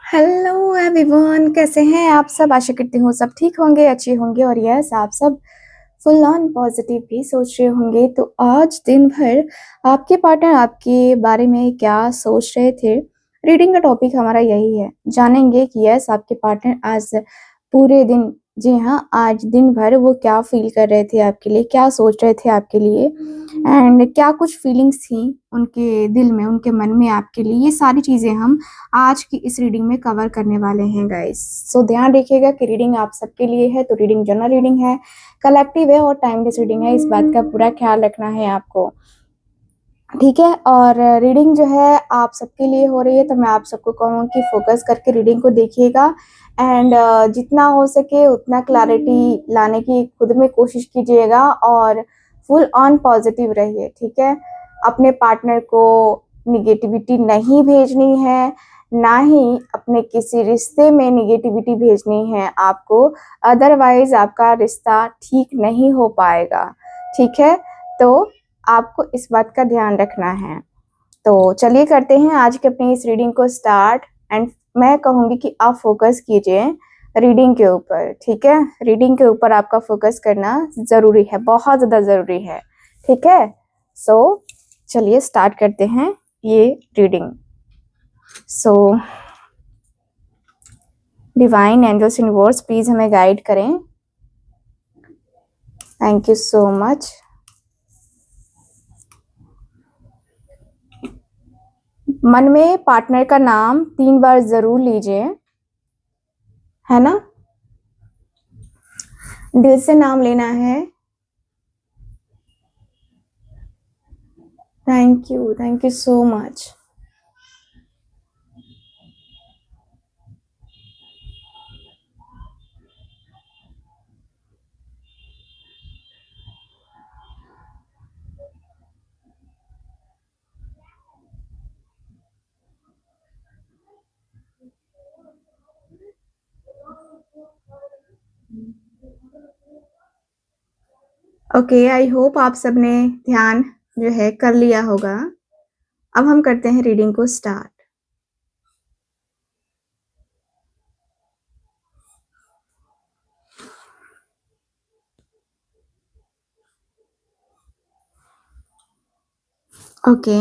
Hello everyone, कैसे हैं आप सब। आशा करती हूँ सब ठीक होंगे, अच्छे होंगे और यस आप सब फुल ऑन पॉजिटिव भी सोच रहे होंगे। तो आज दिन भर आपके पार्टनर आपके बारे में क्या सोच रहे थे, रीडिंग का टॉपिक हमारा यही है। जानेंगे कि यस आपके पार्टनर आज पूरे दिन, जी हाँ, आज दिन भर वो क्या फील कर रहे थे आपके लिए, क्या सोच रहे थे आपके लिए एंड क्या कुछ फीलिंग्स थी उनके दिल में, उनके मन में आपके लिए। ये सारी चीजें हम आज की इस रीडिंग में कवर करने वाले हैं गाइस। सो ध्यान रखिएगा कि रीडिंग आप सबके लिए है, तो रीडिंग जनरल रीडिंग है, कलेक्टिव है और टाइमलेस रीडिंग है। इस बात का पूरा ख्याल रखना है आपको, ठीक है। और रीडिंग जो है आप सबके लिए हो रही है, तो मैं आप सबको कहूँगी कि फोकस करके रीडिंग को देखिएगा एंड जितना हो सके उतना क्लैरिटी लाने की खुद में कोशिश कीजिएगा और फुल ऑन पॉजिटिव रहिए, ठीक है। अपने पार्टनर को निगेटिविटी नहीं भेजनी है, ना ही अपने किसी रिश्ते में निगेटिविटी भेजनी है आपको, अदरवाइज आपका रिश्ता ठीक नहीं हो पाएगा, ठीक है। तो आपको इस बात का ध्यान रखना है। तो चलिए करते हैं आज के अपनी इस रीडिंग को स्टार्ट एंड मैं कहूंगी कि आप फोकस कीजिए रीडिंग के ऊपर, ठीक है। रीडिंग के ऊपर आपका फोकस करना जरूरी है, बहुत ज्यादा जरूरी है, ठीक है। सो चलिए स्टार्ट करते हैं ये reading. So divine angels universe please हमें गाइड करें। Thank you so much. मन में पार्टनर का नाम 3 बार जरूर लीजिए, है ना। दिल से नाम लेना है। Thank you so much. Okay, I hope आप सबने ध्यान जो है कर लिया होगा। अब हम करते हैं रीडिंग को स्टार्ट। ओके,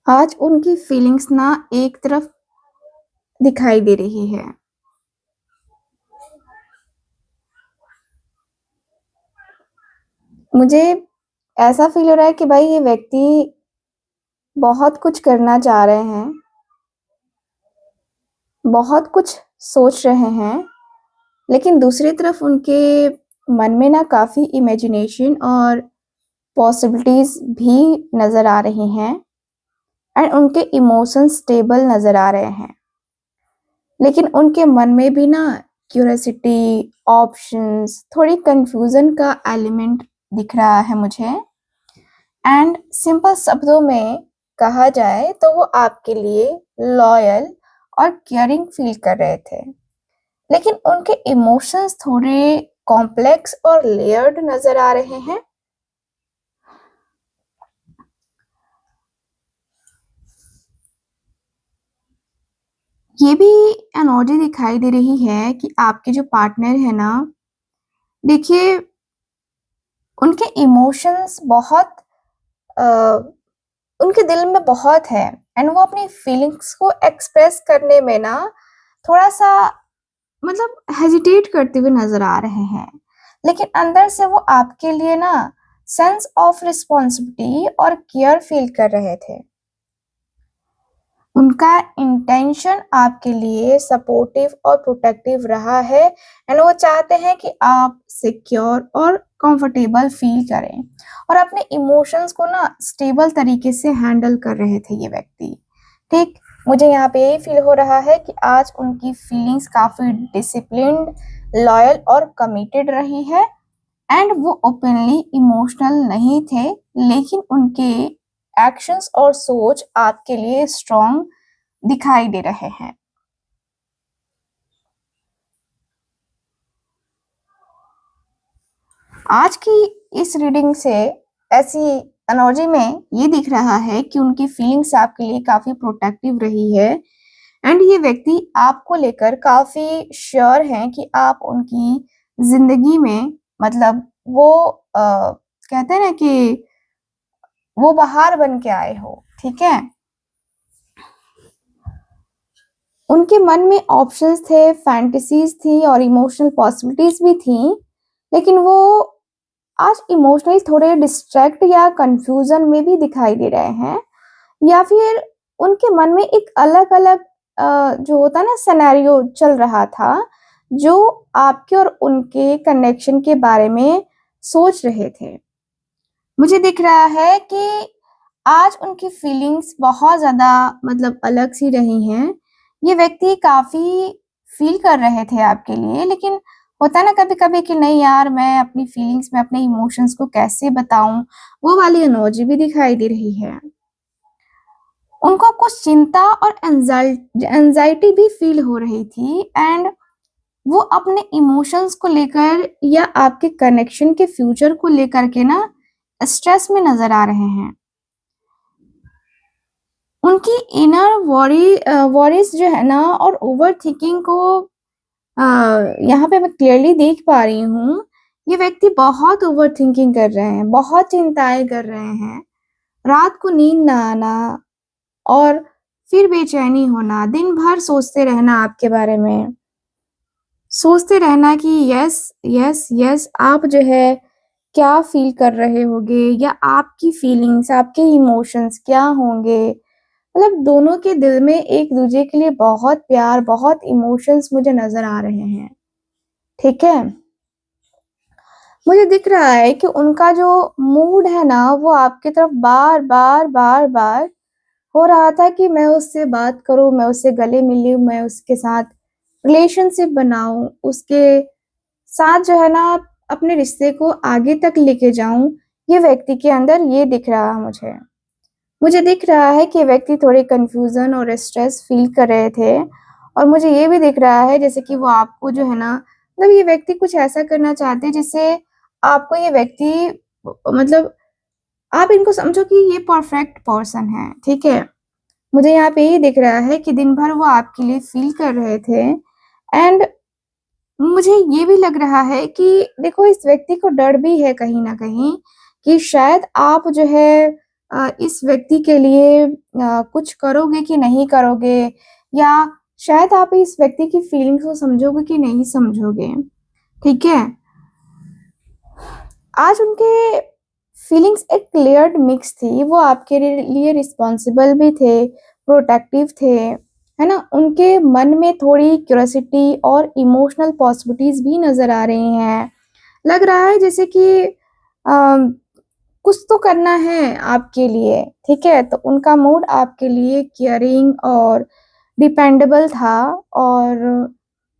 आज उनकी फीलिंग्स ना एक तरफ दिखाई दे रही है। मुझे ऐसा फील हो रहा है कि भाई ये व्यक्ति बहुत कुछ करना चाह रहे हैं, बहुत कुछ सोच रहे हैं, लेकिन दूसरी तरफ उनके मन में ना काफी इमेजिनेशन और पॉसिबिलिटीज भी नजर आ रही हैं एंड उनके इमोशंस स्टेबल नजर आ रहे हैं, लेकिन उनके मन में भी ना क्यूरियोसिटी, ऑप्शंस, थोड़ी कंफ्यूजन का एलिमेंट दिख रहा है मुझे। एंड सिंपल शब्दों में कहा जाए तो वो आपके लिए लॉयल और केयरिंग फील कर रहे थे, लेकिन उनके इमोशंस थोड़े कॉम्प्लेक्स और लेयर्ड नजर आ रहे हैं। ये भी एनर्जी दिखाई दे रही है कि आपके जो पार्टनर है ना, देखिए उनके इमोशंस बहुत अ, उनके दिल में बहुत है एंड वो अपनी फीलिंग्स को एक्सप्रेस करने में ना थोड़ा सा मतलब हेजिटेट करते हुए नजर आ रहे हैं, लेकिन अंदर से वो आपके लिए ना सेंस ऑफ रिस्पॉन्सिबिलिटी और केयर फील कर रहे थे। उनका इंटेंशन आपके लिए सपोर्टिव और प्रोटेक्टिव रहा है एंड वो चाहते हैं कि आप सिक्योर और कंफर्टेबल फील करें और अपने इमोशंस को ना स्टेबल तरीके से हैंडल कर रहे थे ये व्यक्ति, ठीक। मुझे यहाँ पे यही फील हो रहा है कि आज उनकी फीलिंग्स काफी डिसिप्लिन्ड, लॉयल और कमिटेड रही है एंड वो ओपनली इमोशनल नहीं थे, लेकिन उनके एक्शंस और सोच आपके लिए स्ट्रॉन्ग दिखाई दे रहे हैं। आज की इस रीडिंग से ऐसी एनर्जी में ये दिख रहा है कि उनकी फीलिंग्स आपके लिए काफी प्रोटेक्टिव रही है एंड ये व्यक्ति आपको लेकर काफी श्योर हैं कि आप उनकी जिंदगी में मतलब वो कहते हैं ना कि वो बहार बन के आए हो, ठीक है। उनके मन में ऑप्शंस थे, फैंटेसीज थी और इमोशनल पॉसिबिलिटीज भी थी, लेकिन वो आज इमोशनली थोड़े डिस्ट्रैक्ट या कंफ्यूजन में भी दिखाई दे रहे हैं, या फिर उनके मन में एक अलग अलग जो होता है ना सिनेरियो चल रहा था, जो आपके और उनके कनेक्शन के बारे में सोच रहे थे। मुझे दिख रहा है कि आज उनकी फीलिंग्स बहुत ज़्यादा मतलब अलग सी रही हैं। ये व्यक्ति काफ़ी फ़ील कर रहे थे आपके लिए, लेकिन होता है ना कभी-कभी कि नहीं यार मैं अपनी फीलिंग्स में अपने इमोशंस को कैसे बताऊँ, वो वाली एनर्जी भी दिखाई दे रही है। उनको कुछ चिंता और एंजाइटी भी फ़ील हो रही थी एंड वो अपने इमोशंस को लेकर या आपके कनेक्शन के फ्यूचर को लेकर के ना स्ट्रेस में नज़र आ रहे हैं। उनकी इनर वॉरीज जो है ना और ओवर थिंकिंग को यहाँ पे मैं क्लियरली देख पा रही हूँ। ये व्यक्ति बहुत ओवर थिंकिंग कर रहे हैं, बहुत चिंताएं कर रहे हैं। रात को नींद ना आना और फिर बेचैनी होना, दिन भर सोचते रहना आपके बारे में, सोचते रहना कि यस यस यस आप जो है क्या फील कर रहे होगे या आपकी फीलिंग्स, आपके इमोशंस क्या होंगे। मतलब दोनों के दिल में एक दूसरे के लिए बहुत प्यार, बहुत इमोशंस मुझे नजर आ रहे हैं, ठीक है। मुझे दिख रहा है कि उनका जो मूड है ना वो आपकी तरफ बार बार बार बार हो रहा था कि मैं उससे बात करूं, मैं उससे गले मिलूं, मैं उसके साथ रिलेशनशिप बनाऊं, उसके साथ जो है ना अपने रिश्ते को आगे तक लेके जाऊं। ये व्यक्ति के अंदर ये दिख रहा है मुझे। मुझे दिख रहा है कि व्यक्ति थोड़े कंफ्यूजन और स्ट्रेस फील कर रहे थे और मुझे ये भी दिख रहा है जैसे कि वो आपको जो है ना मतलब ये व्यक्ति कुछ ऐसा करना चाहते हैं जिससे आपको ये व्यक्ति मतलब आप इनको समझो कि ये परफेक्ट पर्सन है, ठीक है। मुझे यहाँ पे ये दिख रहा है कि दिन भर वो आपके लिए फील कर रहे थे एंड मुझे ये भी लग रहा है कि देखो इस व्यक्ति को डर भी है कहीं न कहीं कि शायद आप जो है इस व्यक्ति के लिए कुछ करोगे कि नहीं करोगे या शायद आप इस व्यक्ति की फीलिंग्स को समझोगे कि नहीं समझोगे, ठीक है। आज उनके फीलिंग्स एक क्लियर्ड मिक्स थी, वो आपके लिए रिस्पॉन्सिबल भी थे, प्रोटेक्टिव थे, है ना? उनके मन में थोड़ी क्यूरियोसिटी और इमोशनल पॉसिबिलिटीज़ भी नज़र आ रही हैं। लग रहा है जैसे कि कुछ तो करना है आपके लिए, ठीक है? तो उनका मूड आपके लिए केयरिंग और डिपेंडेबल था और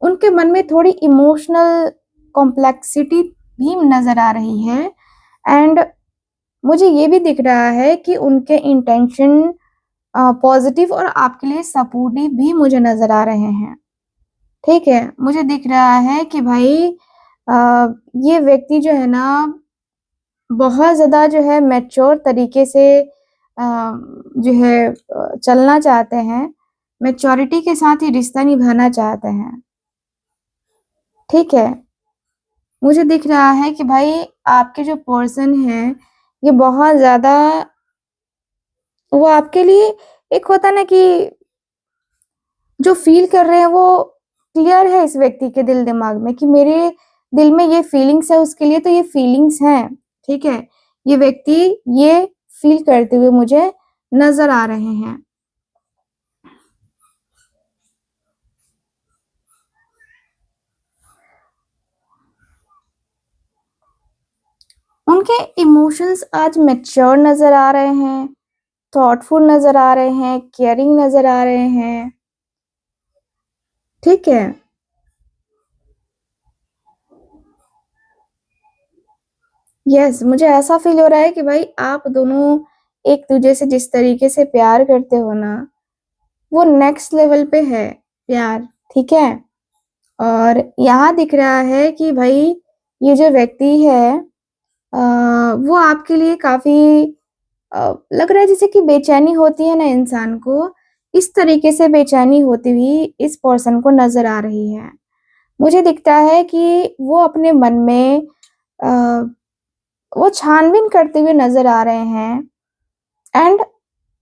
उनके मन में थोड़ी इमोशनल कॉम्प्लेक्सिटी भी नज़र आ रही है एंड मुझे ये भी दिख रहा है कि उनके इंटेंशन पॉजिटिव और आपके लिए सपोर्टिव भी मुझे नज़र आ रहे हैं, ठीक है। मुझे दिख रहा है कि भाई ये व्यक्ति जो है ना बहुत ज़्यादा जो है मैच्योर तरीके से जो है चलना चाहते हैं, मैच्योरिटी के साथ ही रिश्ता निभाना चाहते हैं, ठीक है। मुझे दिख रहा है कि भाई आपके जो पर्सन हैं, ये बहुत ज़्यादा वो आपके लिए एक होता है ना कि जो फ़ील कर रहे हैं वो क्लियर है इस व्यक्ति के दिल-दिमाग में कि मेरे दिल में ये फीलिंग्स है उसके लिए तो ये फीलिंग्स हैं, ठीक है। ये व्यक्ति ये फ़ील करते हुए मुझे नज़र आ रहे हैं। उनके इमोशंस आज मैच्योर नज़र आ रहे हैं, थॉटफुल नज़र आ रहे हैं, केयरिंग नज़र आ रहे हैं, ठीक है। यस, मुझे ऐसा फ़ील हो रहा है कि भाई आप दोनों एक-दूसरे से जिस तरीके से प्यार करते हो ना, वो नेक्स्ट लेवल पे है प्यार, ठीक है? और यहाँ दिख रहा है कि भई ये जो व्यक्ति है वो आपके लिए काफ़ी लग रहा है जैसे कि बेचैनी होती है ना इंसान को, इस तरीके से बेचैनी होती हुई इस पर्सन को नज़र आ रही है। मुझे दिखता है कि वो अपने मन में अ, वो छानबीन करते हुए नज़र आ रहे हैं एंड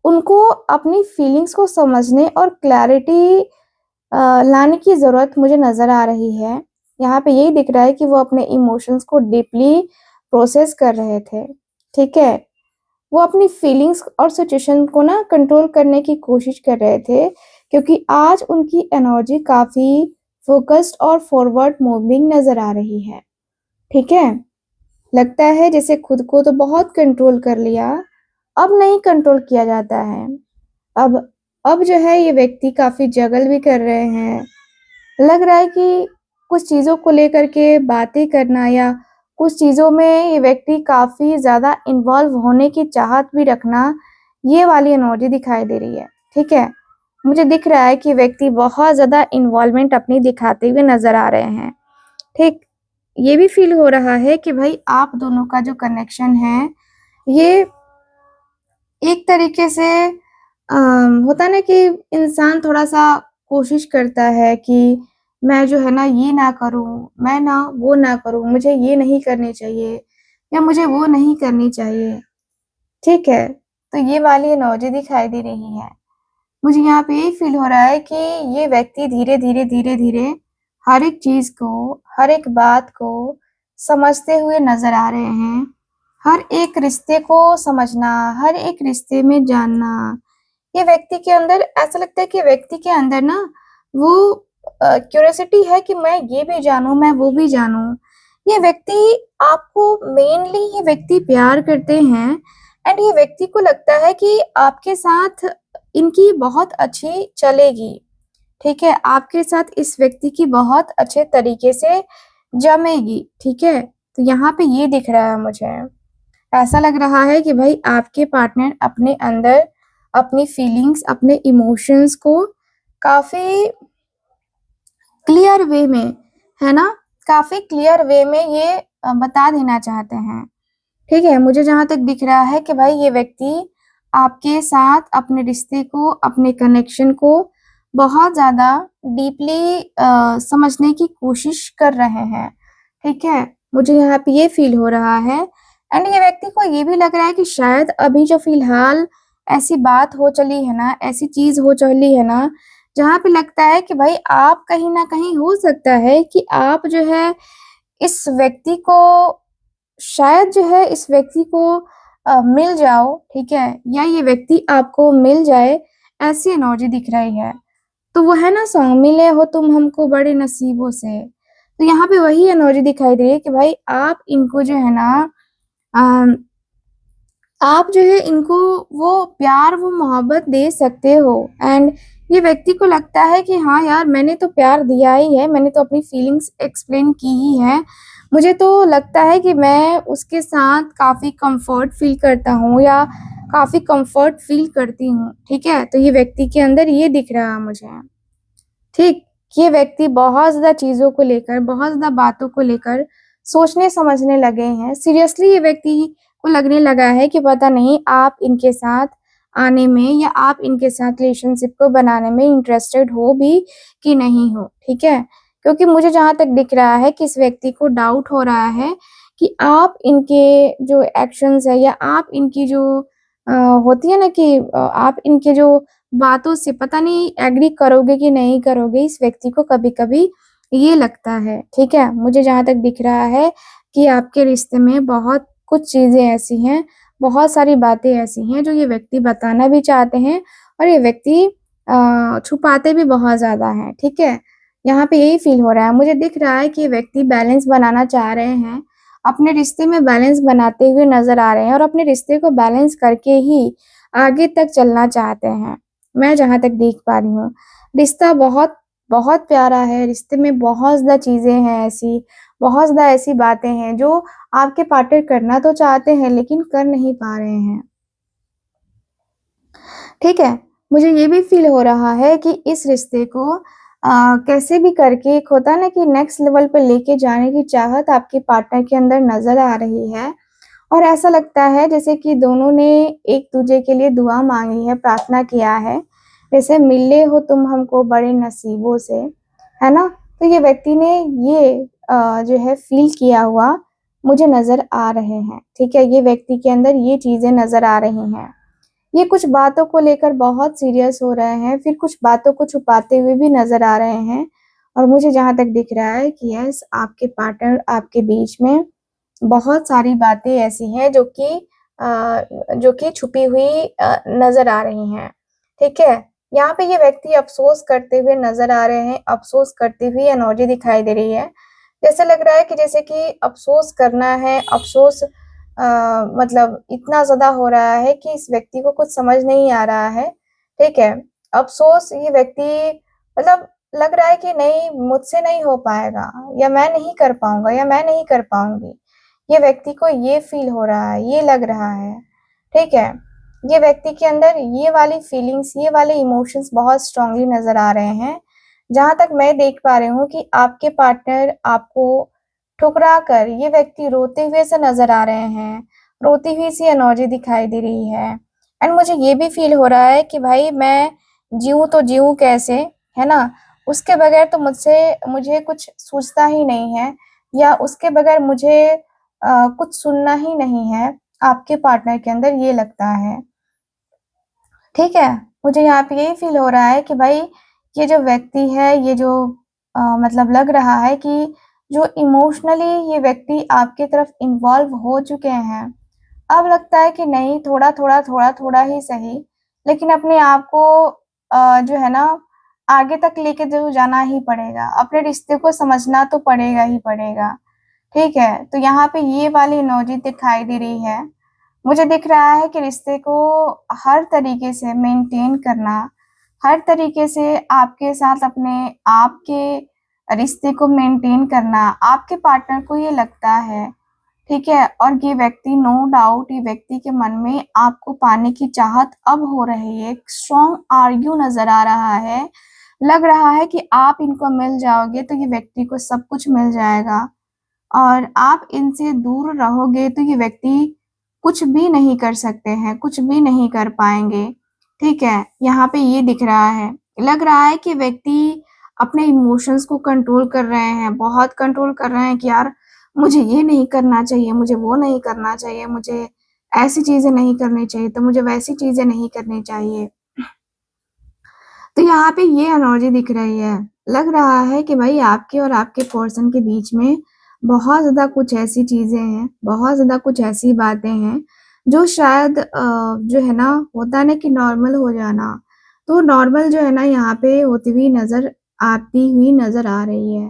उनको अपनी फीलिंग्स को समझने और क्लैरिटी लाने की ज़रूरत मुझे नज़र आ रही है। यहाँ पे यही दिख रहा है कि वो अपने इमोशंस को डीपली प्रोसेस कर रहे थे, ठीक है? वो अपनी फीलिंग्स और सिचुएशन को ना कंट्रोल करने की कोशिश कर रहे थे, क्योंकि आज उनकी एनर्जी काफ़ी फ़ोकस्ड और फॉरवर्ड मूविंग नज़र आ रही है, ठीक है? लगता है जैसे खुद को तो बहुत कंट्रोल कर लिया, अब नहीं कंट्रोल किया जाता है। अब अब जो है ये व्यक्ति काफ़ी जगल भी कर रहे हैं। लग रहा है कि कुछ चीज़ों को लेकर के बातें करना या कुछ चीज़ों में ये व्यक्ति काफ़ी ज़्यादा इन्वॉल्व होने की चाहत भी रखना, ये वाली एनर्जी दिखाई दे रही है, ठीक है? मुझे दिख रहा है कि व्यक्ति बहुत ज़्यादा इन्वॉल्वमेंट अपनी दिखाते हुए नज़र आ रहे हैं, ठीक? ये भी फ़ील हो रहा है कि भाई आप दोनों का जो कनेक्शन है, ये एक तरीके से होता है ना कि इंसान थोड़ा-सा कोशिश करता है कि मैं जो है ना ये ना करूँ, मैं ना वो ना करूँ, मुझे ये नहीं करनी चाहिए या मुझे वो नहीं करनी चाहिए, ठीक है? तो ये वाली एनर्जी दिखाई दे रही है। मुझे यहाँ पे यही फ़ील हो रहा है कि ये व्यक्ति धीरे-धीरे, धीरे-धीरे हर एक चीज़ को, हर एक बात को समझते हुए नज़र आ रहे हैं। हर एक रिश्ते को समझना, हर एक रिश्ते में जानना, ये व्यक्ति के अंदर ऐसा लगता है कि व्यक्ति के अंदर ना वो क्यूरियोसिटी है कि मैं ये भी जानूँ, मैं वो भी जानूँ। ये व्यक्ति आपको मेनली ये व्यक्ति प्यार करते हैं एंड ये व्यक्ति को लगता है कि आपके साथ इनकी बहुत अच्छी चलेगी, ठीक है? आपके साथ इस व्यक्ति की बहुत अच्छे तरीके से जमेगी, ठीक है? तो यहाँ पे ये दिख रहा है मुझे। ऐसा लग रहा है कि भाई आपके पार्टनर अपने अंदर अपनी फीलिंग्स, अपने इमोशंस को काफ़ी क्लियर वे में, है ना? काफ़ी क्लियर वे में ये बता देना चाहते हैं, ठीक है? मुझे जहाँ तक दिख रहा है कि भाई ये व्यक्ति आपके साथ अपने रिश्ते को, अपने कनेक्शन को बहुत ज़्यादा डीपली समझने की कोशिश कर रहे हैं, ठीक है? मुझे यहाँ पे ये फ़ील हो रहा है एंड ये व्यक्ति को ये भी लग रहा है कि शायद अभी जो फ़िलहाल ऐसी बात हो चली है ना, ऐसी चीज़ हो चली है ना, जहाँ पे लगता है कि भाई आप कहीं न कहीं हो सकता है कि आप जो है इस व्यक्ति को शायद जो है इस व्यक्ति को मिल जाओ, ठीक है? या ये व्यक्ति आपको मिल जाए, ऐसी एनर्जी दिख रही है। तो वो है ना सॉन्ग मिले हो तुम हमको बड़े नसीबों से, तो यहाँ पे वही एनर्जी दिखाई दे रही है कि भाई आप इनको जो है ना अ, आप जो है इनको वो प्यार, वो मोहब्बत दे सकते हो एंड ये व्यक्ति को लगता है कि हाँ यार, मैंने तो प्यार दिया ही है, मैंने तो अपनी फीलिंग्स एक्सप्लेन की ही है। मुझे तो लगता है कि मैं उसके साथ काफ़ी कम्फ़र्ट फ़ील करता हूँ या काफ़ी कम्फ़र्ट फ़ील करती हूँ, ठीक है? तो ये व्यक्ति के अंदर ये दिख रहा है मुझे, ठीक? ये व्यक्ति बहुत ज़्यादा चीज़ों को लेकर, बहुत ज़्यादा बातों को लेकर सोचने-समझने लगे हैं। सीरियसली ये व्यक्ति को लगने लगा है कि पता नहीं आप इनके साथ आने में या आप इनके साथ रिलेशनशिप को बनाने में इंटरेस्टेड हो भी कि नहीं हो, ठीक है? क्योंकि मुझे जहाँ तक दिख रहा है कि इस व्यक्ति को डाउट हो रहा है कि आप इनके जो एक्शंस है या आप इनकी जो अ, होती है ना कि आप इनके जो बातों से पता नहीं एग्री करोगे कि नहीं करोगे, इस व्यक्ति को कभी-कभी ये लगता है, ठीक है? मुझे जहाँ तक दिख रहा है कि आपके रिश्ते में बहुत कुछ चीज़ें ऐसी हैं, बहुत सारी बातें ऐसी हैं जो ये व्यक्ति बताना भी चाहते हैं और ये व्यक्ति छुपाते भी बहुत ज़्यादा हैं, ठीक है? यहाँ पे यही फ़ील हो रहा है। मुझे दिख रहा है कि ये व्यक्ति बैलेंस बनाना चाह रहे हैं, अपने रिश्ते में बैलेंस बनाते हुए नज़र आ रहे हैं और अपने रिश्ते को बैलेंस करके ही आगे तक चलना चाहते हैं। मैं जहाँ तक देख पा रही हूँ। रिश्ता बहुत बहुत प्यारा है, रिश्ते में बहुत ज़्यादा चीज़ें हैं ऐसी, बहुत ज़्यादा ऐसी बातें हैं जो आपके पार्टनर करना तो चाहते हैं लेकिन कर नहीं पा रहे हैं। ठीक है? मुझे ये भी फ़ील हो रहा है कि इस रिश्ते को कैसे भी करके एक होता है ना कि नेक्स्ट लेवल पे लेके जाने की चाहत आपके पार्टनर के अंदर नज़र आ रही है और ऐसा लगता है जैसे कि दोनों ने एक-दूजे के लिए दुआ माँगी है, प्रार्थना किया है। जैसे मिले हो तुम हमको बड़े नसीबों से, है ना? तो ये व्यक्ति ने ये जो है फ़ील किया हुआ मुझे नज़र आ रहे हैं, ठीक है? ये व्यक्ति के अंदर ये चीज़ें नज़र आ रही हैं। ये कुछ बातों को लेकर बहुत सीरियस हो रहे हैं, फिर कुछ बातों को छुपाते हुए भी नज़र आ रहे हैं और मुझे जहाँ तक दिख रहा है कि यस, आपके पार्टनर आपके बीच में बहुत सारी बातें ऐसी हैं जो कि छुपी हुई नज़र आ रही हैं, ठीक है? यहाँ पे ये व्यक्ति अफ़सोस करते हुए नज़र आ रहे हैं, अफ़सोस करती हुई एनर्जी दिखाई दे रही है। जैसे लग रहा है कि जैसे कि अफ़सोस करना है, अफ़सोस मतलब इतना ज़्यादा हो रहा है कि इस व्यक्ति को कुछ समझ नहीं आ रहा है, ठीक है? अफ़सोस ये व्यक्ति मतलब लग रहा है कि नहीं मुझसे नहीं हो पाएगा या मैं नहीं कर पाऊँगा या मैं नहीं कर पाऊँगी। ये व्यक्ति को ये फ़ील हो रहा है, ये लग रहा है, ठीक है? ये व्यक्ति के अंदर ये वाली फीलिंग्स, ये वाले इमोशंस बहुत स्ट्रॉन्गली नज़र आ रहे हैं। जहाँ तक मैं देख पा रही हूँ कि आपके पार्टनर आपको ठुकरा कर ये व्यक्ति रोते हुए से नज़र आ रहे हैं, रोती हुई सी एनर्जी दिखाई दे रही है। एंड मुझे ये भी फ़ील हो रहा है कि भाई मैं जीऊँ तो जीऊँ कैसे, है ना? उसके बगैर तो मुझे कुछ सूझता ही नहीं है या उसके बगैर मुझे कुछ सुनना ही नहीं है, आपके पार्टनर के अंदर ये लगता है, ठीक है? मुझे यहाँ पे यही फ़ील हो रहा है कि भाई ये जो व्यक्ति है, ये जो मतलब लग रहा है कि जो इमोशनली ये व्यक्ति आपकी तरफ इन्वॉल्व हो चुके हैं। अब लगता है कि नहीं थोड़ा-थोड़ा, थोड़ा-थोड़ा ही सही, लेकिन अपने आप को जो है ना आगे तक लेके ज़रूर जाना ही पड़ेगा। अपने रिश्ते को समझना तो पड़ेगा ही पड़ेगा, ठीक है? तो यहाँ पे ये वाली एनर्जी दिखाई दे रही है। मुझे दिख रहा है कि रिश्ते को हर तरीके से मेंटेन करना, हर तरीके से आपके साथ अपने आप के रिश्ते को मेंटेन करना, आपके पार्टनर को ये लगता है, ठीक है? और ये व्यक्ति नो डाउट ये व्यक्ति के मन में आपको पाने की चाहत अब हो रही है, एक स्ट्रॉन्ग आर्ग्यू नज़र आ रहा है। लग रहा है कि आप इनको मिल जाओगे तो ये व्यक्ति को सब कुछ मिल जाएगा और आप इनसे दूर रहोगे तो ये व्यक्ति कुछ भी नहीं कर सकते हैं, कुछ भी नहीं कर पाएँगे, ठीक है? यहाँ पे ये दिख रहा है। लग रहा है कि व्यक्ति अपने इमोशंस को कंट्रोल कर रहे हैं, बहुत कंट्रोल कर रहे हैं कि यार मुझे ये नहीं करना चाहिए, मुझे वो नहीं करना चाहिए, मुझे ऐसी चीज़ें नहीं करनी चाहिए, तो मुझे वैसी चीज़ें नहीं करनी चाहिए। तो यहाँ पे ये एनर्जी दिख रही है। लग रहा है कि भाई आपके और आपके पर्सन के बीच में बहुत ज़्यादा कुछ ऐसी चीज़ें हैं, बहुत ज़्यादा कुछ ऐसी बातें हैं, जो शायद जो है ना होता है ना कि नॉर्मल हो जाना, तो नॉर्मल जो है ना यहाँ पे होती हुई आती हुई नज़र आ रही है।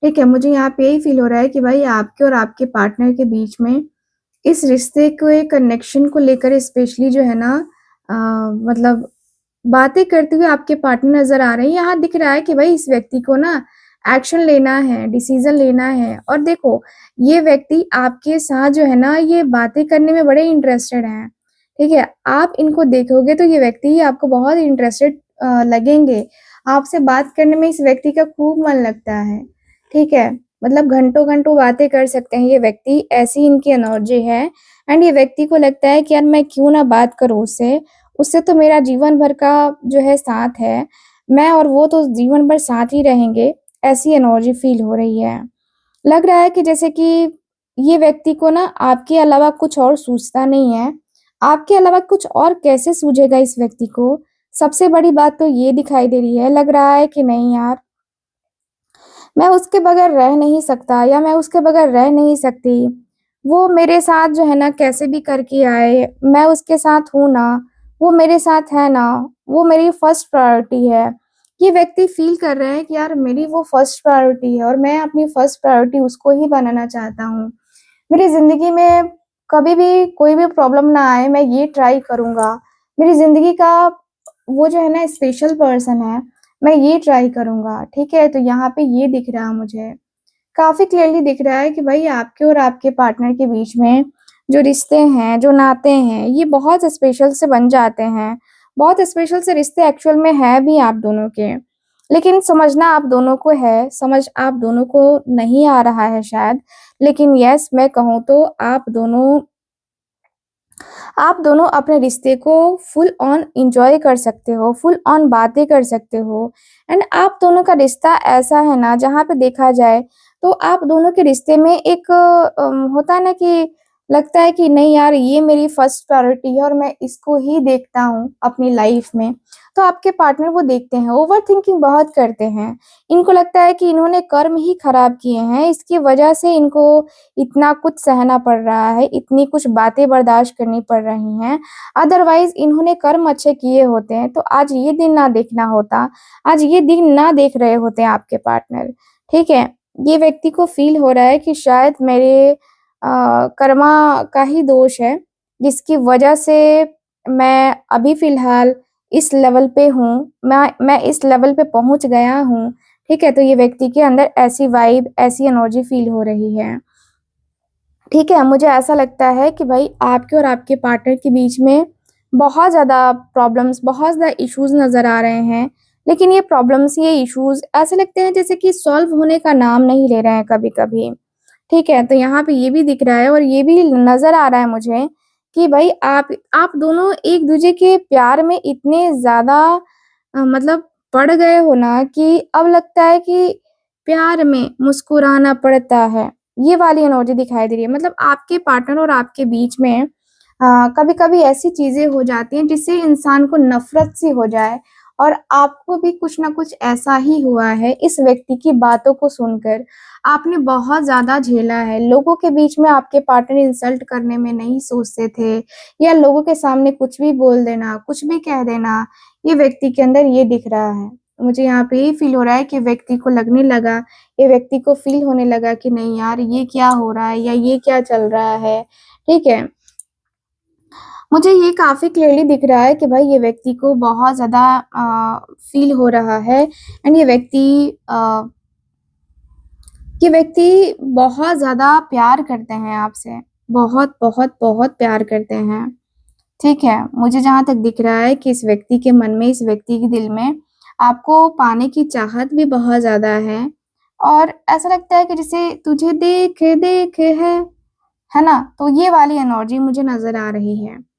ठीक है? मुझे यहाँ पे यही फ़ील हो रहा है कि भाई आपके और आपके पार्टनर के बीच में इस रिश्ते के कनेक्शन को लेकर स्पेशली जो है ना अ, मतलब बातें करते हुए आपके पार्टनर नज़र आ रहे हैं। यहाँ दिख रहा है कि भाई इस व्यक्ति को ना एक्शन लेना है, डिसीज़न लेना है और देखो ये व्यक्ति आपके साथ जो है ना ये बातें करने में बड़े इंटरेस्टेड हैं, ठीक है? आप इनको देखोगे तो ये व्यक्ति आपको बहुत इंटरेस्टेड लगेंगे। आपसे बात करने में इस व्यक्ति का खूब मन लगता है, ठीक है? मतलब घंटों-घंटों बातें कर सकते हैं ये व्यक्ति, ऐसी इनकी एनर्जी है एंड ये व्यक्ति को लगता है कि यार मैं क्यों ना बात करूँ उससे, उससे तो मेरा जीवन भर का जो है साथ है, मैं और वो तो जीवन भर साथ ही रहेंगे, ऐसी एनर्जी फ़ील हो रही है। लग रहा है कि जैसे कि ये व्यक्ति को ना आपके अलावा कुछ और सूझता नहीं है, आपके अलावा कुछ और कैसे सूझेगा इस व्यक्ति को? सबसे बड़ी बात तो ये दिखाई दे रही है, लग रहा है कि नहीं यार मैं उसके बगैर रह नहीं सकता या मैं उसके बगैर रह नहीं सकती। वो मेरे साथ जो है ना कैसे भी करके आए, मैं उसके साथ हूँ ना, वो मेरे साथ है ना, वो मेरी फर्स्ट प्रायोरिटी है। ये व्यक्ति फ़ील कर रहे हैं कि यार मेरी वो फर्स्ट प्रायोरिटी है और मैं अपनी फर्स्ट प्रायोरिटी उसको ही बनाना चाहता हूँ। मेरी ज़िंदगी में कभी भी कोई भी प्रॉब्लम ना आए, मैं ये ट्राई करूँगा। मेरी ज़िंदगी का वो जो है ना स्पेशल पर्सन है, मैं ये ट्राई करूँगा, ठीक है? तो यहाँ पे ये दिख रहा मुझे। काफ़ी क्लियरली दिख रहा है कि भई आपके और आपके पार्टनर के बीच में जो रिश्ते हैं, जो नाते हैं, ये बहुत स्पेशल से बन जाते हैं। बहुत स्पेशल से रिश्ते एक्चुअल में हैं भी आप दोनों के। लेकिन समझना आप दोनों को है, समझ आप दोनों को नहीं आ रहा है शायद। लेकिन येस मैं कहूँ तो आप दोनों आप दोनों अपने रिश्ते को फुल ऑन एन्जॉय कर सकते हो, फुल ऑन बातें कर सकते हो एंड आप दोनों का रिश्ता ऐसा है ना जहाँ पे देखा जाए तो आप दोनों के रिश्ते में एक होता है ना कि लगता है कि नहीं यार ये मेरी फर्स्ट प्रायोरिटी है और मैं इसको ही देखता हूँ अपनी लाइफ में। तो आपके पार्टनर वो देखते हैं, ओवरथिंकिंग बहुत करते हैं। इनको लगता है कि इन्होंने कर्म ही खराब किए हैं, इसकी वजह से इनको इतना कुछ सहना पड़ रहा है, इतनी कुछ बातें बर्दाश्त करनी पड़ रही हैं। अदरवाइज़ इन्होंने कर्म अच्छे किए होते हैं, तो आज ये दिन ना देखना होता, आज ये दिन ना देख रहे होते आपके पार्टनर, ठीक है? ये व्यक्ति को फ़ील हो रहा है कि शायद मेरे कर्मा का ही दोष है, जिसकी वजह से मैं अभी फ़िलहाल इस लेवल पे हूँ, मैं इस लेवल पे पहुँच गया हूँ, ठीक है? तो ये व्यक्ति के अंदर ऐसी वाइब, ऐसी एनर्जी फ़ील हो रही है। ठीक है, मुझे ऐसा लगता है कि भई आपके और आपके पार्टनर के बीच में बहुत ज़्यादा प्रॉब्लम्स, बहुत ज़्यादा इश्यूज़ नज़र आ रहे हैं। लेकिन ये प्रॉब्लम्स, ये इश्यूज़ ऐसे लगते हैं जैसे कि सॉल्व होने का नाम नहीं ले रहे हैं कभी-कभी। ठीक है, तो यहाँ पे ये भी दिख रहा है और ये भी नज़र आ रहा है मुझे कि भई आप दोनों एक-दूसरे के प्यार में इतने ज़्यादा मतलब पड़ गए हो ना कि अब लगता है कि प्यार में मुस्कुराना पड़ता है। ये वाली एनर्जी दिखाई दे रही है। मतलब आपके पार्टनर और आपके बीच में कभी-कभी ऐसी चीज़ें हो जाती हैं जिससे इंसान को नफ़रत सी हो जाए और आपको भी कुछ न कुछ ऐसा ही हुआ है इस व्यक्ति की बातों को सुनकर। आपने बहुत ज़्यादा झेला है, लोगों के बीच में आपके पार्टनर इंसल्ट करने में नहीं सोचते थे या लोगों के सामने कुछ भी बोल देना, कुछ भी कह देना, ये व्यक्ति के अंदर ये दिख रहा है। मुझे यहाँ पे ये फ़ील हो रहा है कि व्यक्ति को लगने लगा, ये व्यक्ति को फ़ील होने लगा कि नहीं यार ये क्या हो रहा है या ये क्या चल रहा है, ठीक है? मुझे ये काफ़ी क्लियरली दिख रहा है कि भाई ये व्यक्ति को बहुत ज़्यादा फ़ील हो रहा है एंड ये व्यक्ति बहुत ज़्यादा प्यार करते हैं आपसे, बहुत, बहुत, बहुत प्यार करते हैं। ठीक है, मुझे जहाँ तक दिख रहा है कि इस व्यक्ति के मन में, इस व्यक्ति के दिल में आपको पाने की चाहत भी बहुत ज़्यादा है और ऐसा लगता है कि जैसे तुझे देख देख है ना? तो ये वाली एनर्जी मुझे नज़र आ रही है।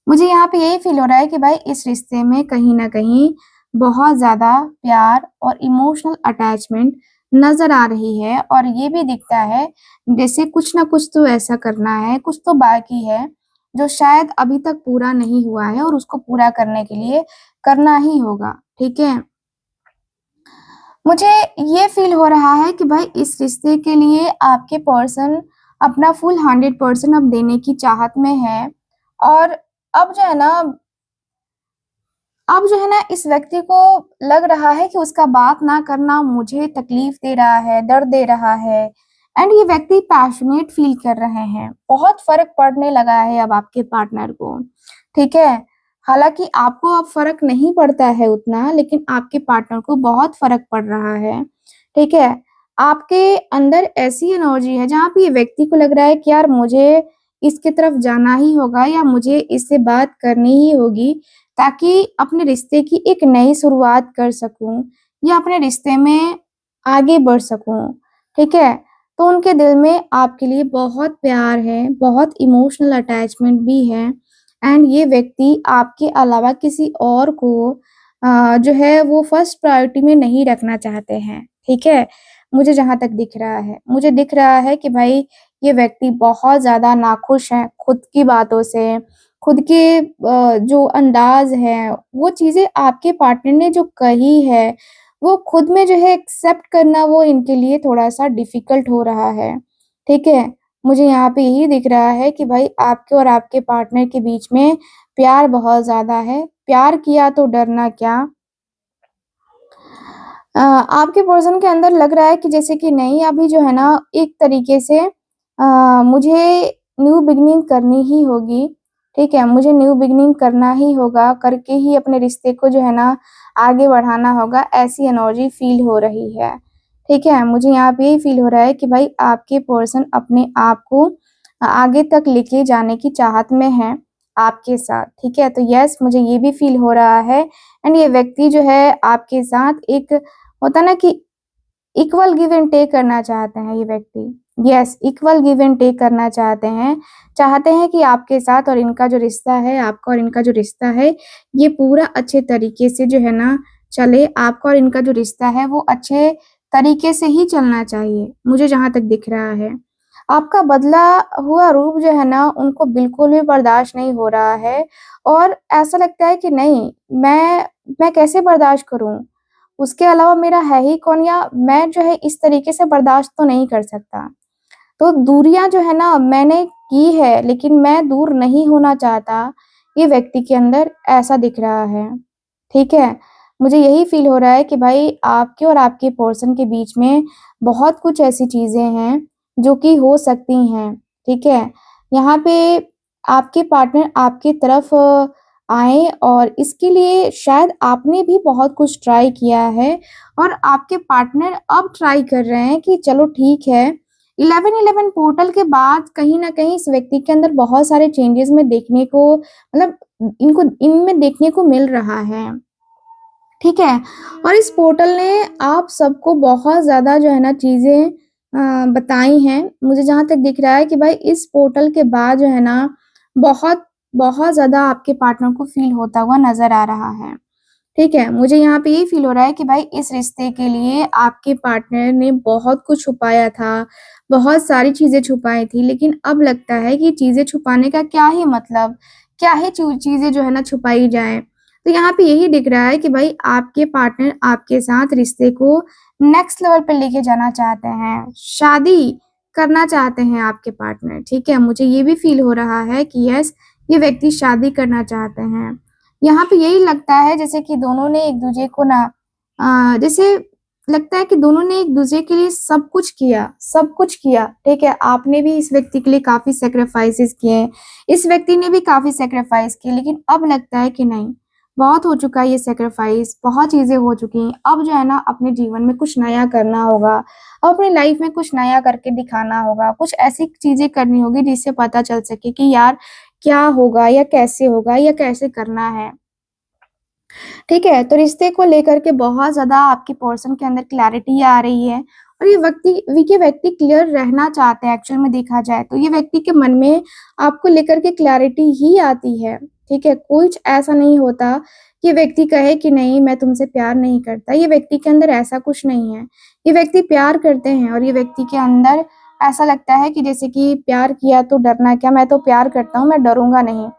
मुझे यहाँ पे यही फ़ील हो रहा है कि भाई इस रिश्ते में कहीं न कहीं बहुत ज़्यादा प्यार और इमोशनल अटैचमेंट नज़र आ रही है और ये भी दिखता है जैसे कुछ न कुछ तो ऐसा करना है, कुछ तो बाकी है, जो शायद अभी तक पूरा नहीं हुआ है और उसको पूरा करने के लिए करना ही होगा, ठीक है? मुझे ये फ़ील हो रहा है कि भाई इस रिश्ते के लिए आपके पर्सन अपना फुल 100% अब देने की चाहत में है और अब जो है ना अब जो है ना इस व्यक्ति को लग रहा है कि उसका बात ना करना मुझे तकलीफ दे रहा है, दर्द दे रहा है एंड ये व्यक्ति पैशनेट फ़ील कर रहे हैं। बहुत फ़र्क पड़ने लगा है अब आपके पार्टनर को, ठीक है? हालाँकि आपको अब फ़र्क नहीं पड़ता है उतना, लेकिन आपके पार्टनर को बहुत फ़र्क पड़ रहा है, ठीक है? आपके अंदर ऐसी एनर्जी है जहाँ पे ये व्यक्ति को लग रहा है कि यार मुझे इसकी तरफ जाना ही होगा या मुझे इससे बात करनी ही होगी ताकि अपने रिश्ते की एक नई शुरुआत कर सकूँ या अपने रिश्ते में आगे बढ़ सकूँ, ठीक है? तो उनके दिल में आपके लिए बहुत प्यार है, बहुत इमोशनल अटैचमेंट भी है एंड ये व्यक्ति आपके अलावा किसी और को जो है वो फर्स्ट प्रायोरिटी में नहीं रखना चाहते हैं, ठीक है? मुझे जहाँ तक दिख रहा है, मुझे दिख रहा है कि भाई ये व्यक्ति बहुत ज़्यादा नाखुश हैं खुद की बातों से, खुद के जो अंदाज़ है, वो चीज़ें आपके पार्टनर ने जो कही है, वो खुद में जो है एक्सेप्ट करना वो इनके लिए थोड़ा-सा डिफ़िकल्ट हो रहा है, ठीक है? मुझे यहाँ पे यही दिख रहा है कि भाई आपके और आपके पार्टनर के बीच में प्यार बहुत ज़्यादा है, प्यार किया तो डरना क्या? आपके पर्सन के अंदर लग रहा है कि जैसे कि नहीं अभी जो है ना एक तरीके से मुझे न्यू बिगिनिंग करनी ही होगी, ठीक है? मुझे न्यू बिगिनिंग करना ही होगा, करके ही अपने रिश्ते को जो है ना आगे बढ़ाना होगा, ऐसी एनर्जी फ़ील हो रही है, ठीक है? मुझे यहाँ पे यही फ़ील हो रहा है कि भाई आपके पर्सन अपने आप को आगे तक लेके जाने की चाहत में हैं आपके साथ, ठीक है? तो येस मुझे ये भी फ़ील हो रहा है एंड ये व्यक्ति जो है आपके साथ एक होता है ना कि इक्वल गिव एंड टेक करना चाहते हैं ये व्यक्ति, yes, equal give and take करना चाहते हैं कि आपके साथ और इनका जो रिश्ता है, आपका और इनका जो रिश्ता है, ये पूरा अच्छे तरीके से जो है ना चले। आपका और इनका जो रिश्ता है वो अच्छे तरीके से ही चलना चाहिए, मुझे जहाँ तक दिख रहा है। आपका बदला हुआ रूप जो है ना उनको बिल्कुल भी बर्दाश्त नहीं हो रहा है और ऐसा लगता है कि नहीं, मैं कैसे बर्दाश्त करूँ? उसके अलावा मेरा है ही कौन, या मैं जो है इस तरीके से बर्दाश्त तो नहीं कर सकता। तो दूरियाँ जो है ना मैंने की है, लेकिन मैं दूर नहीं होना चाहता, ये व्यक्ति के अंदर ऐसा दिख रहा है, ठीक है? मुझे यही फ़ील हो रहा है कि भाई आपके और आपके पर्सन के बीच में बहुत कुछ ऐसी चीज़ें हैं, जो कि हो सकती हैं, ठीक है? यहाँ पे आपके पार्टनर आपकी तरफ आएँ और इसके लिए शायद आपने भी बहुत कुछ ट्राई किया है और आपके पार्टनर अब ट्राई कर रहे हैं कि चलो ठीक है, 11-11 पोर्टल के बाद कहीं न कहीं इस व्यक्ति के अंदर बहुत सारे चेंजेज़ में देखने को मतलब इनमें देखने को मिल रहा है, ठीक है? और इस पोर्टल ने आप सबको बहुत ज़्यादा जो है ना चीज़ें बताई हैं। मुझे जहाँ तक दिख रहा है कि भाई इस पोर्टल के बाद जो है ना बहुत बहुत ज़्यादा आपके पार्टनर को फ़ील होता हुआ नज़र आ रहा है। ठीक है, मुझे यहाँ पे ये फ़ील हो रहा है कि भाई इस रिश्ते के लिए आपके पार्टनर ने बहुत कुछ छुपाया था, बहुत सारी चीज़ें छुपाई थी, लेकिन अब लगता है कि चीज़ें छुपाने का क्या ही मतलब, क्या ही चीज़ें जो है ना छुपाई जाएँ। तो यहाँ पे यही दिख रहा है कि भाई आपके पार्टनर आपके साथ रिश्ते को नेक्स्ट लेवल पे लेके जाना चाहते हैं, शादी करना चाहते हैं आपके पार्टनर, ठीक है? मुझे ये भी फ़ील हो रहा है कि यस, ये व्यक्ति शादी करना चाहते हैं। यहाँ पे यही लगता है जैसे कि दोनों ने एक-दूसरे को ना जैसे लगता है कि दोनों ने एक-दूसरे के लिए सब कुछ किया, ठीक है? आपने भी इस व्यक्ति के लिए काफ़ी सैक्रिफाइसेस किए, इस व्यक्ति ने भी काफ़ी सैक्रिफाइस किए, लेकिन अब लगता है कि नहीं, बहुत हो चुका है ये सैक्रिफाइस, बहुत चीज़ें हो चुकी हैं, अब जो है ना अपने जीवन में कुछ नया करना होगा, अब अपनी लाइफ में कुछ नया करके दिखाना होगा, कुछ ऐसी चीज़ें करनी होगी जिससे पता चल सके कि यार क्या होगा या कैसे करना है। ठीक है? तो रिश्ते को लेकर के बहुत ज़्यादा आपके पर्सन के अंदर क्लैरिटी आ रही है और ये व्यक्ति क्लियर रहना चाहते हैं एक्चुअल में देखा जाए तो। ये व्यक्ति के मन में आपको लेकर के क्लैरिटी ही आती है, ठीक है? कुछ ऐसा नहीं होता कि व्यक्ति कहे कि नहीं मैं तुमसे प्यार नहीं करता, ये व्यक्ति के अंदर ऐसा कुछ नहीं है। ये व्यक्ति प्यार करते हैं और ये व्यक्ति के अंदर ऐसा लगता है कि जैसे कि प्यार किया तो डरना क्या, मैं तो प्यार करता हूँ, मैं डरूँगा नहीं।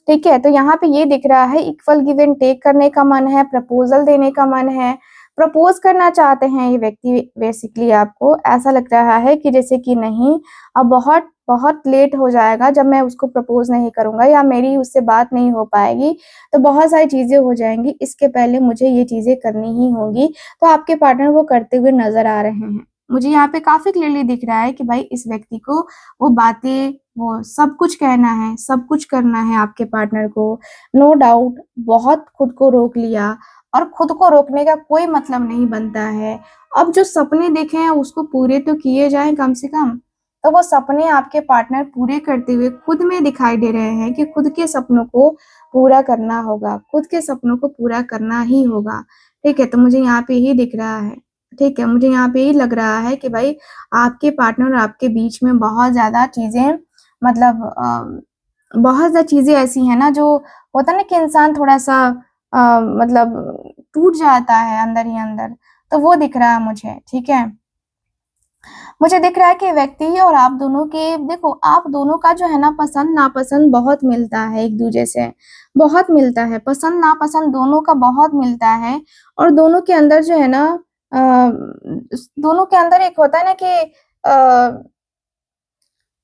ठीक है, तो यहाँ पे ये दिख रहा है इक्वल गिव एंड टेक करने का मन है, प्रपोज़ल देने का मन है, प्रपोज़ करना चाहते हैं ये व्यक्ति बेसिकली आपको। ऐसा लग रहा है कि जैसे कि नहीं, अब बहुत बहुत लेट हो जाएगा जब मैं उसको प्रपोज़ नहीं करूँगा या मेरी उससे बात नहीं हो पाएगी, तो बहुत सारी चीज़ें हो जाएँगी, इसके पहले मुझे ये चीज़ें करनी ही होंगी। तो आपके पार्टनर वो करते हुए नज़र आ रहे हैं। मुझे यहाँ पे काफ़ी क्लियरली दिख रहा है कि भाई इस व्यक्ति को वो बातें, वो सब कुछ कहना है, सब कुछ करना है आपके पार्टनर को। नो डाउट बहुत खुद को रोक लिया और खुद को रोकने का कोई मतलब नहीं बनता है। अब जो सपने देखे हैं उसको पूरे तो किए जाएँ कम से कम। तो वो सपने आपके पार्टनर पूरे करते हुए खुद में दिखाई दे रहे हैं कि खुद के सपनों को पूरा करना होगा, खुद के सपनों को पूरा करना ही होगा। ठीक है? तो मुझे यहाँ पे ये दिख रहा है। ठीक है? मुझे यहाँ पे ये लग रहा है कि भाई आपके पार्टनर और आपके बीच में बहुत ज़्यादा चीज़ें मतलब बहुत ज़्यादा चीज़ें ऐसी हैं ना जो होता है ना कि इंसान थोड़ा-सा मतलब टूट जाता है अंदर ही अंदर, तो वो दिख रहा है मुझे, ठीक है? मुझे दिख रहा है कि व्यक्ति और आप दोनों के देखो आप दोनों का जो है ना पसंद-नापसंद बहुत मिलता है एक-दूसरे से, बहुत मिलता है, पसंद-नापसंद दोनों का बहुत मिलता है और दोनों के अंदर जो है ना दोनों के अंदर एक होता है ना कि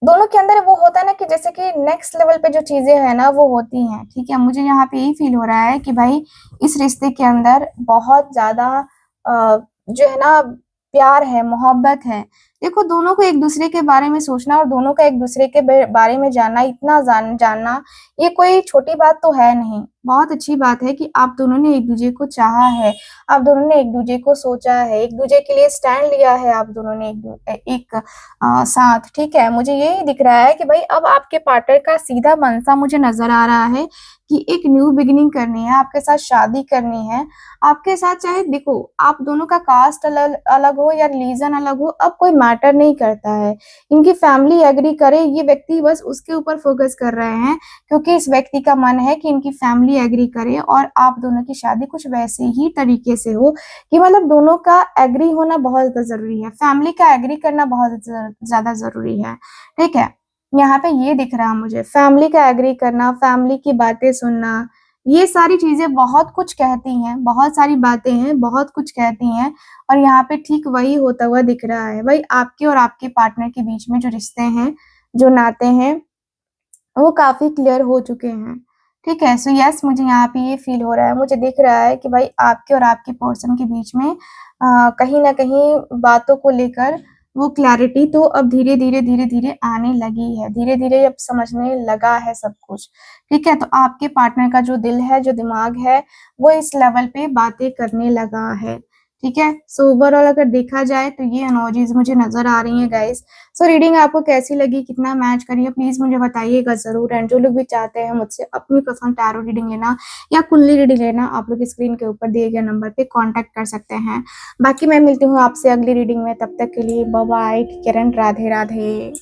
दोनों के अंदर वो होता है ना कि जैसे कि नेक्स्ट लेवल पे जो चीज़ें हैं ना वो होती हैं, ठीक है? मुझे यहाँ पे यही फ़ील हो रहा है कि भाई इस रिश्ते के अंदर बहुत ज़्यादा जो है ना प्यार है, मोहब्बत है। देखो दोनों को एक-दूसरे के बारे में सोचना और दोनों का एक-दूसरे के बारे में जानना, इतना जानना ये कोई छोटी बात तो है नहीं। बहुत अच्छी बात है कि आप दोनों ने एक-दूसरे को चाहा है, आप दोनों ने एक-दूसरे को सोचा है, एक-दूसरे के लिए स्टैंड लिया है आप दोनों ने साथ, ठीक है? मुझे यही दिख रहा है कि भाई अब आपके पार्टनर का सीधा मनसा मुझे नज़र आ रहा है कि एक न्यू बिगिनिंग करनी है, आपके साथ शादी करनी है। आपके साथ चाहे देखो आप दोनों का कास्ट अलग अलग हो या रिलीजन अलग हो, अब कोई मैटर नहीं करता है। इनकी फैमिली एग्री करे, ये व्यक्ति बस उसके ऊपर फोकस कर रहे हैं, क्योंकि इस व्यक्ति का मन है कि इनकी फैमिली एग्री करे और आप दोनों की शादी कुछ वैसे ही तरीके से हो कि मतलब दोनों का एग्री होना बहुत ज्यादा जरूरी है, फैमिली का एग्री करना बहुत ज्यादा जरूरी है। ठीक है, यहाँ पे ये दिख रहा है मुझे, फैमिली का एग्री करना, फैमिली की बातें सुनना, ये सारी चीजें बहुत कुछ कहती हैं, बहुत सारी बातें हैं, बहुत कुछ कहती हैं। और यहाँ पे ठीक वही होता हुआ दिख रहा है। भाई आपके और आपके पार्टनर के बीच में जो रिश्ते हैं, जो नाते हैं, वो काफी क्लियर हो चुके हैं। ठीक है, सो यस, मुझे यहाँ पे ये फील हो रहा है, मुझे दिख रहा है कि भाई आपके और आपके पर्सन के बीच में कहीं ना कहीं बातों को लेकर वो क्लैरिटी तो अब धीरे धीरे आने लगी है, धीरे धीरे अब समझने लगा है सब कुछ। ठीक है, तो आपके पार्टनर का जो दिल है, जो दिमाग है, वो इस लेवल पे बातें करने लगा है। ठीक है, सो ओवरऑल अगर देखा जाए तो ये एनर्जीज मुझे नजर आ रही है गाइस। सो रीडिंग आपको कैसी लगी, कितना मैच करी है, प्लीज मुझे बताइएगा जरूर। एंड जो लोग भी चाहते हैं मुझसे अपनी पसंद टैरो रीडिंग लेना या कुंडली रीडिंग लेना, आप लोग स्क्रीन के ऊपर दिए गए नंबर पे कांटेक्ट कर सकते हैं। बाकी मैं मिलती हूँ आपसे अगली रीडिंग में, तब तक के लिए बाय बाय, किरण, राधे राधे।